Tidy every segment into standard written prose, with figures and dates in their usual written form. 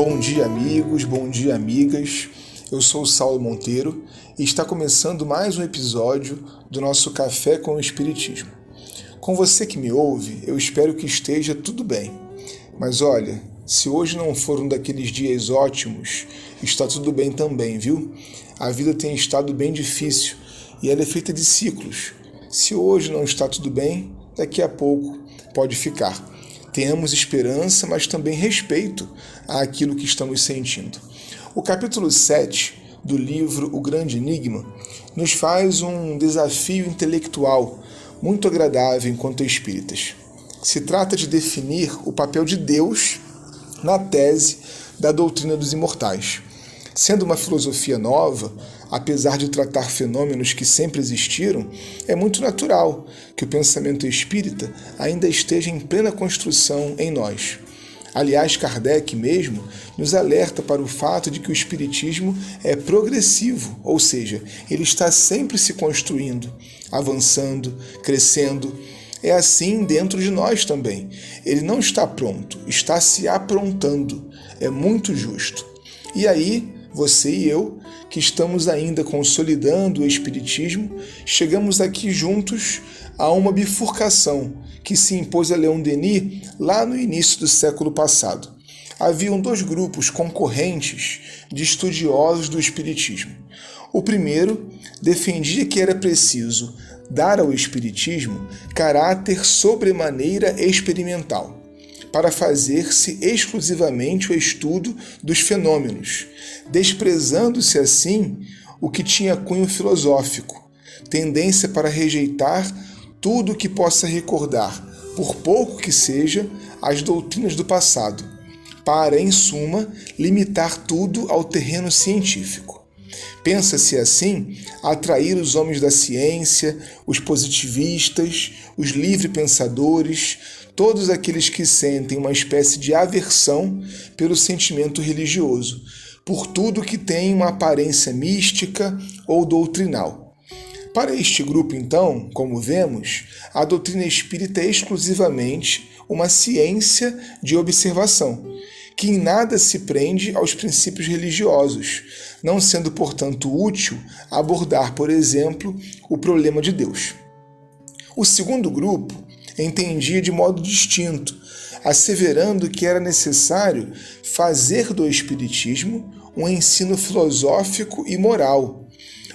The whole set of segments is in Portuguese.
Bom dia, amigos, bom dia, amigas. Eu sou o Saulo Monteiro e está começando mais um episódio do nosso Café com o Espiritismo. Com você que me ouve, eu espero que esteja tudo bem. Mas olha, se hoje não for um daqueles dias ótimos, está tudo bem também, viu? A vida tem estado bem difícil e ela é feita de ciclos. Se hoje não está tudo bem, daqui a pouco pode ficar. Tenhamos esperança, mas também respeito àquilo que estamos sentindo. O capítulo 7 do livro O Grande Enigma nos faz um desafio intelectual muito agradável enquanto espíritas. Se trata de definir o papel de Deus na tese da doutrina dos imortais. Sendo uma filosofia nova, apesar de tratar fenômenos que sempre existiram, é muito natural que o pensamento espírita ainda esteja em plena construção em nós. Aliás, Kardec mesmo nos alerta para o fato de que o espiritismo é progressivo, ou seja, ele está sempre se construindo, avançando, crescendo. É assim dentro de nós também. Ele não está pronto, está se aprontando. É muito justo. E aí, você e eu, que estamos ainda consolidando o Espiritismo, chegamos aqui juntos a uma bifurcação que se impôs a Leon Denis lá no início do século passado. Haviam dois grupos concorrentes de estudiosos do Espiritismo. O primeiro defendia que era preciso dar ao Espiritismo caráter sobremaneira experimental, para fazer-se exclusivamente o estudo dos fenômenos, desprezando-se assim o que tinha cunho filosófico, tendência para rejeitar tudo o que possa recordar, por pouco que seja, as doutrinas do passado, para, em suma, limitar tudo ao terreno científico. Pensa-se assim atrair os homens da ciência, os positivistas, os livre-pensadores, todos aqueles que sentem uma espécie de aversão pelo sentimento religioso, por tudo que tem uma aparência mística ou doutrinal. Para este grupo, então, como vemos, a doutrina espírita é exclusivamente uma ciência de observação, que em nada se prende aos princípios religiosos, não sendo, portanto, útil abordar, por exemplo, o problema de Deus. O segundo grupo entendia de modo distinto, asseverando que era necessário fazer do Espiritismo um ensino filosófico e moral,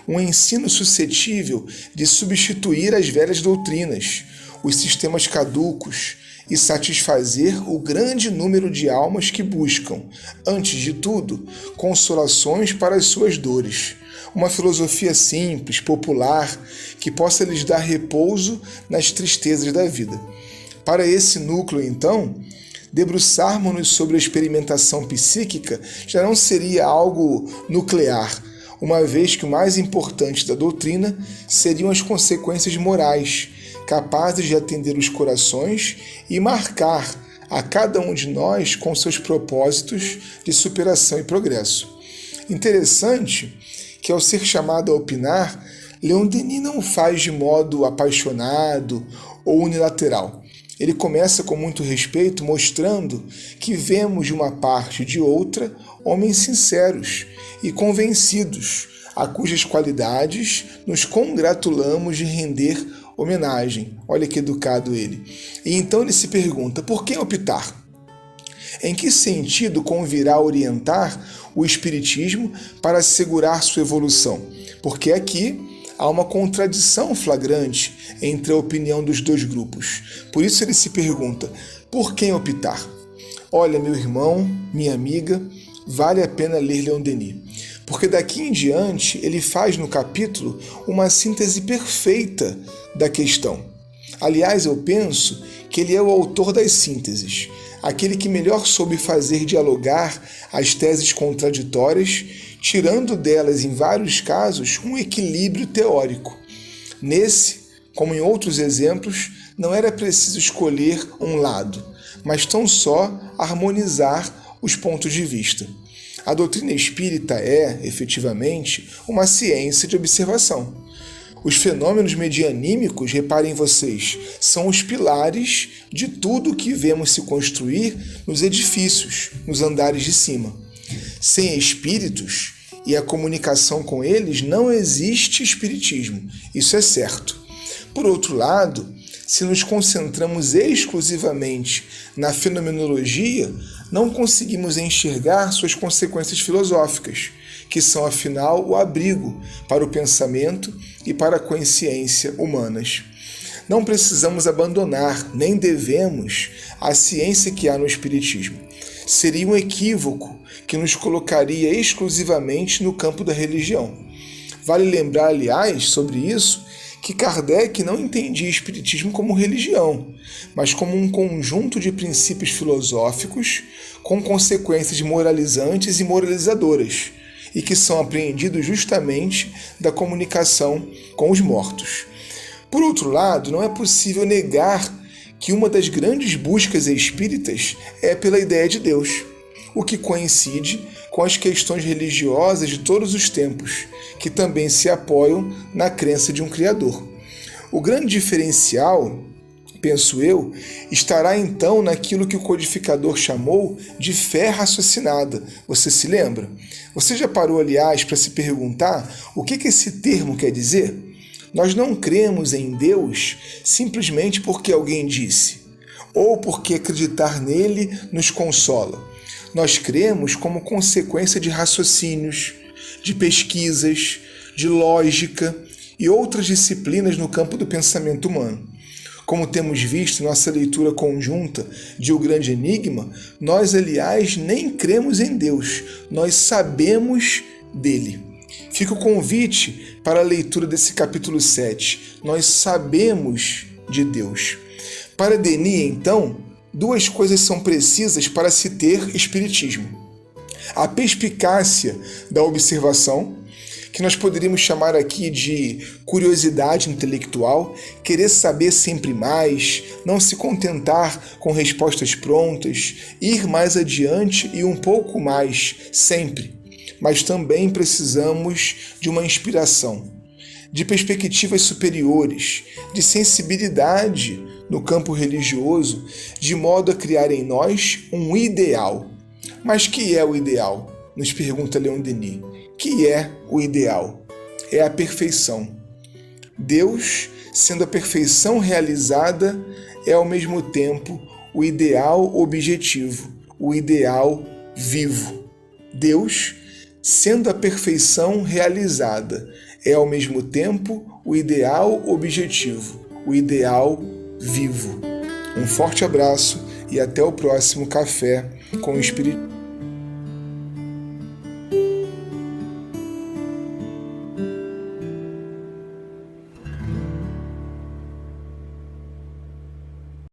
um ensino suscetível de substituir as velhas doutrinas, os sistemas caducos e satisfazer o grande número de almas que buscam, antes de tudo, consolações para as suas dores. Uma filosofia simples, popular, que possa lhes dar repouso nas tristezas da vida. Para esse núcleo, então, debruçarmos-nos sobre a experimentação psíquica já não seria algo nuclear, uma vez que o mais importante da doutrina seriam as consequências morais, capazes de atender os corações e marcar a cada um de nós com seus propósitos de superação e progresso. Interessante que, ao ser chamado a opinar, Leon Denis não faz de modo apaixonado ou unilateral. Ele começa com muito respeito, mostrando que vemos de uma parte e de outra homens sinceros e convencidos, a cujas qualidades nos congratulamos de render homenagem. Olha que educado ele. E então ele se pergunta, por quem optar? Em que sentido convirá orientar o Espiritismo para assegurar sua evolução? Porque aqui há uma contradição flagrante entre a opinião dos dois grupos. Por isso ele se pergunta, por quem optar? Olha, meu irmão, minha amiga, vale a pena ler Leon Denis, porque daqui em diante ele faz no capítulo uma síntese perfeita da questão. Aliás, eu penso que ele é o autor das sínteses, aquele que melhor soube fazer dialogar as teses contraditórias, tirando delas, em vários casos, um equilíbrio teórico. Nesse, como em outros exemplos, não era preciso escolher um lado, mas tão só harmonizar os pontos de vista. A doutrina espírita é, efetivamente, uma ciência de observação. Os fenômenos medianímicos, reparem vocês, são os pilares de tudo que vemos se construir nos edifícios, nos andares de cima. Sem espíritos e a comunicação com eles, não existe espiritismo, isso é certo. Por outro lado, se nos concentramos exclusivamente na fenomenologia, não conseguimos enxergar suas consequências filosóficas, que são, afinal, o abrigo para o pensamento e para a consciência humanas. Não precisamos abandonar, nem devemos, a ciência que há no Espiritismo. Seria um equívoco que nos colocaria exclusivamente no campo da religião. Vale lembrar, aliás, sobre isso, que Kardec não entendia o Espiritismo como religião, mas como um conjunto de princípios filosóficos com consequências moralizantes e moralizadoras, e que são apreendidos justamente da comunicação com os mortos. Por outro lado, não é possível negar que uma das grandes buscas espíritas é pela ideia de Deus, o que coincide com as questões religiosas de todos os tempos, que também se apoiam na crença de um Criador. O grande diferencial, penso eu, estará então naquilo que o codificador chamou de fé raciocinada. Você se lembra? Você já parou, aliás, para se perguntar o que esse termo quer dizer? Nós não cremos em Deus simplesmente porque alguém disse, ou porque acreditar nele nos consola. Nós cremos como consequência de raciocínios, de pesquisas, de lógica e outras disciplinas no campo do pensamento humano. Como temos visto em nossa leitura conjunta de O Grande Enigma, nós, aliás, nem cremos em Deus, nós sabemos dele. Fica o convite para a leitura desse capítulo 7. Nós sabemos de Deus. Para Denis, então, duas coisas são precisas para se ter espiritismo. A perspicácia da observação, que nós poderíamos chamar aqui de curiosidade intelectual, querer saber sempre mais, não se contentar com respostas prontas, ir mais adiante e um pouco mais, sempre. Mas também precisamos de uma inspiração, de perspectivas superiores, de sensibilidade no campo religioso, de modo a criar em nós um ideal. Mas que é o ideal? Nos pergunta Leon Denis. Que é o ideal? É a perfeição. Deus, sendo a perfeição realizada, é ao mesmo tempo o ideal objetivo, o ideal vivo. Deus, sendo a perfeição realizada, é ao mesmo tempo o ideal objetivo, o ideal vivo. Um forte abraço e até o próximo Café com o Espiritismo.